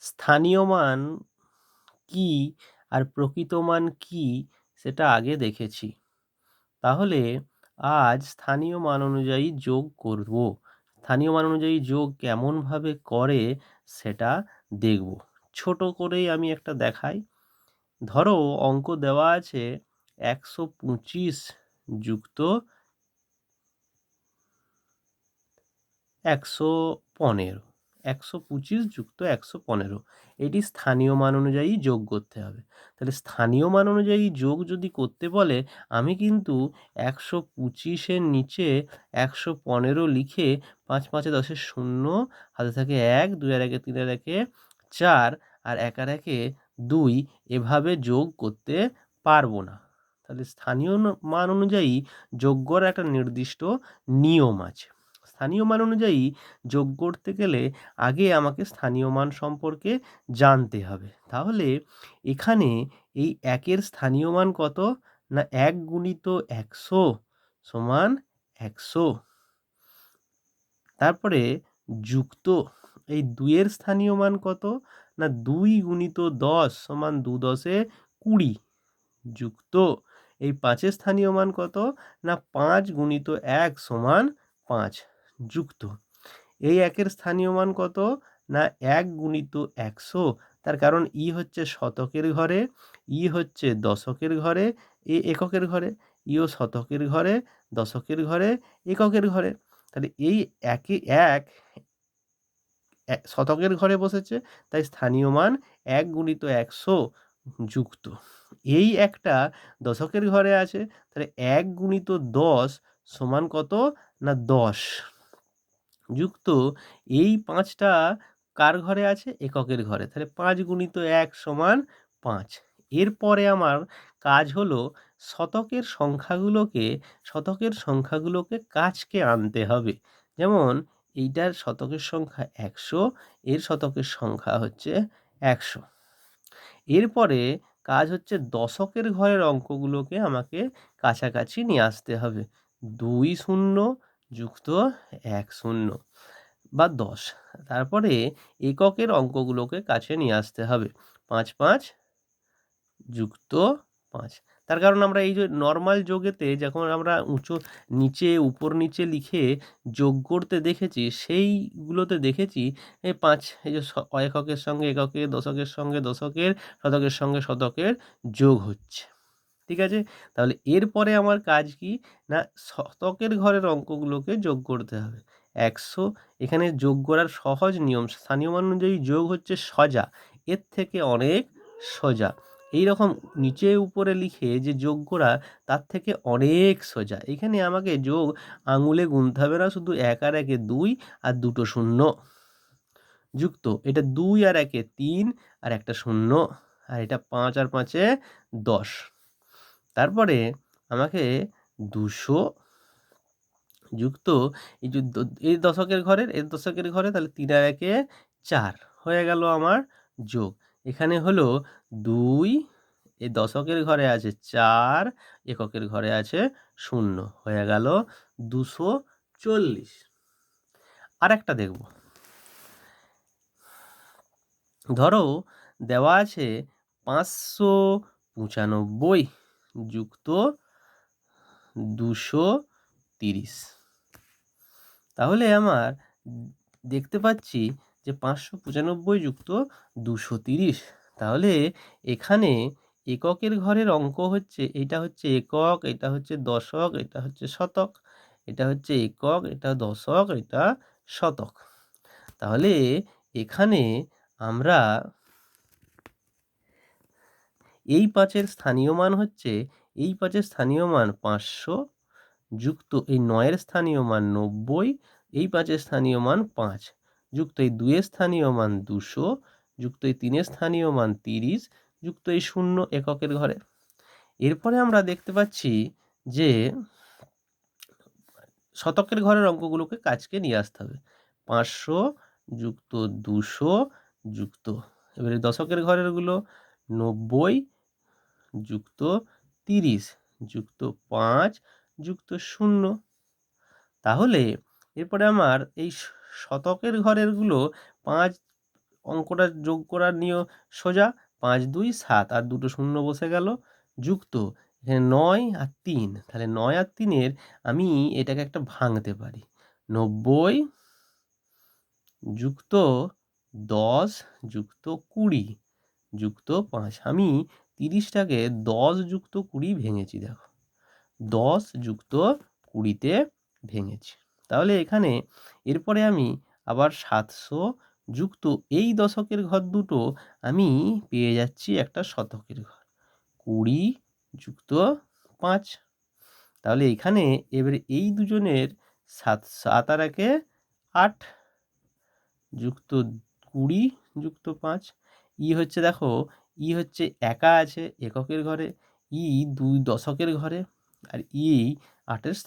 স্থানীয় মান কি আর প্রকৃত মান কি সেটা আগে দেখেছি। তাহলে আজ স্থানীয় মান অনুযায়ী যোগ করব। স্থানীয় মান অনুযায়ী যোগ কেমনভাবে করে সেটা দেখব। ছোট করেই আমি একটা দেখাই। ধরো অঙ্ক দেওয়া আছে ১২৫ যুক্ত ১১৫, ১২৫ যুক্ত ১১৫, এটি স্থানীয় মান অনুযায়ী যোগ করতে হবে। তাহলে স্থানীয় মান অনুযায়ী যোগ যদি করতে বলে, আমি কিন্তু ১২৫ এর নিচে ১১৫ লিখে ৫ ৫ এ ১০ এর ০, হাতে থাকে ১, ২ আর ১ এ ৩ আর ১ এ ৪ আর ১ আর ১ এ ২, এভাবে যোগ করতে পারবো না। তাহলে স্থানীয় মান অনুযায়ী যোগ করার একটা নির্দিষ্ট নিয়ম আছে। স্থানীয় মান অনুযায়ী যোগ করতে গেলে আগে আমাকে স্থানীয় মান সম্পর্কে জানতে হবে। তাহলে এখানে এই ১ এর স্থানীয় মান কত? না ১ গুণিত ১০০ সমান ১০০। তারপরে যুক্ত এই ২ এর স্থানীয় মান কত? না ২ গুণিত ১০ সমান ২ ১০ ২০। যুক্ত এই ৫ এর স্থানীয় মান কত? না ৫ গুণিত ১ সমান ৫। যুক্ত এই ১ এর স্থানীয় মান কত? না ১ গুণিত ১০০, তার কারণ ই হচ্ছে শতকের ঘরে, ই হচ্ছে দশকের ঘরে, এ এককের ঘরে, ইও শতকের ঘরে, দশকের ঘরে, এককের ঘরে। তাহলে এই ১ শতকের ঘরে বসেছে, তাই স্থানীয় মান ১ গুণিত ১০০ যুক্ত এই একটা দশকের ঘরে আছে, তাহলে ১ গুণিত ১০ সমান কত? না ১০। যুক্ত এই ৫টা কার ঘরে আছে? এককের ঘরে, তাহলে ৫ গুণিত ১ সমান ৫। এরপরে আমার কাজ হলো শতকের সংখ্যাগুলোকে কাছকে আনতে হবে। যেমন এইটার শতকের সংখ্যা ১০০, এর শতকের সংখ্যা হচ্ছে ১০০। এরপরে কাজ হচ্ছে দশকের ঘরের অঙ্কগুলোকে আমাকে কাছাকাছি নিয়ে আসতে হবে। ২ শূন্য যুক্ত ১ শূন্য বা ১০। তারপরে এককের অঙ্কগুলোকে কাছে নিয়ে আসতে হবে। ৫ ৫ যুক্ত ৫। তার কারণ আমরা এই যে নরমাল যোগেতে যখন আমরা নিচে উপর নিচে লিখে যোগ করতে দেখেছি, সেইগুলোতে দেখেছি এই ৫ এই যে এককের সঙ্গে এককের, দশকের সঙ্গে দশকের, শতকের সঙ্গে শতকের যোগ হচ্ছে। ঠিক আছে? তাহলে এরপরে আমার কাজ কি? না শতকের ঘরের অঙ্কগুলোকে যোগ করতে হবে। ১০০ এখানে যোগ করার সহজ নিয়ম, স্থানীয় মান অনুযায়ী যোগ হচ্ছে সোজা, এর থেকে অনেক সোজা। এইরকম নিচে উপরে লিখে যে যোগ করা, তার থেকে অনেক সোজা। এখানে আমাকে যোগ আঙুলে গুনতে হবে না, শুধু ১ আর ১ এ ২ আর ২টো শূন্য। যুক্ত এটা ২ আর ১ এ ৩ আর একটা শূন্য, আর এটা ৫ আর ৫ এ ১০। তারপরে আমাকে ২০০ যুক্ত এই যে এই দশকের ঘরের, এর দশকের ঘরে, তাহলে ৩ আর ১ এ ৪ হয়ে গেল আমার যোগ। এখানে হলো ২, এই দশকের ঘরে আছে ৪, এককের ঘরে আছে ০, হয়ে গেল ২৪০। আরেকটা দেখব। ধরো দেওয়া আছে ৫৯৫ যুক্ত ২৩০। তাহলে আমার দেখতে পাচ্ছি যে ৫৯৫ যুক্ত ২৩০। তাহলে এখানে এককের ঘরের অঙ্ক হচ্ছে, এটা হচ্ছে একক, এটা হচ্ছে দশক, এটা হচ্ছে শতক, এটা হচ্ছে একক, এটা দশক, এটা শতক। তাহলে এখানে আমরা এই ৫-এর স্থানীয় মান হচ্ছে, এই ৫-এর স্থানীয় মান ৫০০ যুক্ত এই ৯-এর স্থানীয় মান ৯০, এই ৫-এর স্থানীয় মান ৫ যুক্ত এই ২-এর স্থানীয় মান ২০০ যুক্ত এই ৩-এর স্থানীয় মান ৩০ যুক্ত এই ০ এককের ঘরে। এরপরে আমরা দেখতে পাচ্ছি যে শতকের ঘরের অঙ্কগুলোকে কাছকে নিয়ে আসতে হবে। ৫০০ যুক্ত ২০০ যুক্ত, এবারে দশকের ঘরেরগুলো ৯০ যুক্ত ৩০ যুক্ত ৫ যুক্ত ০। তাহলে এরপরে আমার এই শতকের ঘরেরগুলো ৫ অঙ্কটা যোগ করার সোজা। ৫ ২ ৭ আর দুটো শূন্য বসে গেল, যুক্ত এখানে ৯ আর ৩, তাহলে ৯ আর ৩ এর আমি এটাকে একটা ভাঙতে পারি। ৯০ যুক্ত ১০ যুক্ত ২০ যুক্ত ৫। আমি ৩০টাকে ১০ যুক্ত ২০ ভেঙেছি দেখো। ১০ যুক্ত ২০ তে ভেঙেছি। তাহলে এখানে এরপরে আমি আবার ৭০০ যুক্ত এই দশকের ঘর দুটো আমি পেয়ে যাচ্ছি একটা শতকের ঘর। ২০ যুক্ত ৫। তাহলে এখানে এবারে এই দুজনের ৭ আর ১ এ ৮ যুক্ত ২০ যুক্ত ৫। হচ্ছে দেখো, হচ্ছে একা আছে এককের ঘরে, ২ দশকের ঘরে, আর ৮ এর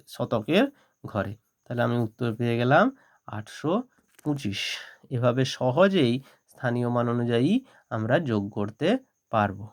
শতকের ঘরে। তাহলে আমি উত্তর পেয়ে গেলাম ৮২৫। এভাবে সহজেই স্থানীয় মান অনুযায়ী আমরা যোগ করতে পারবো।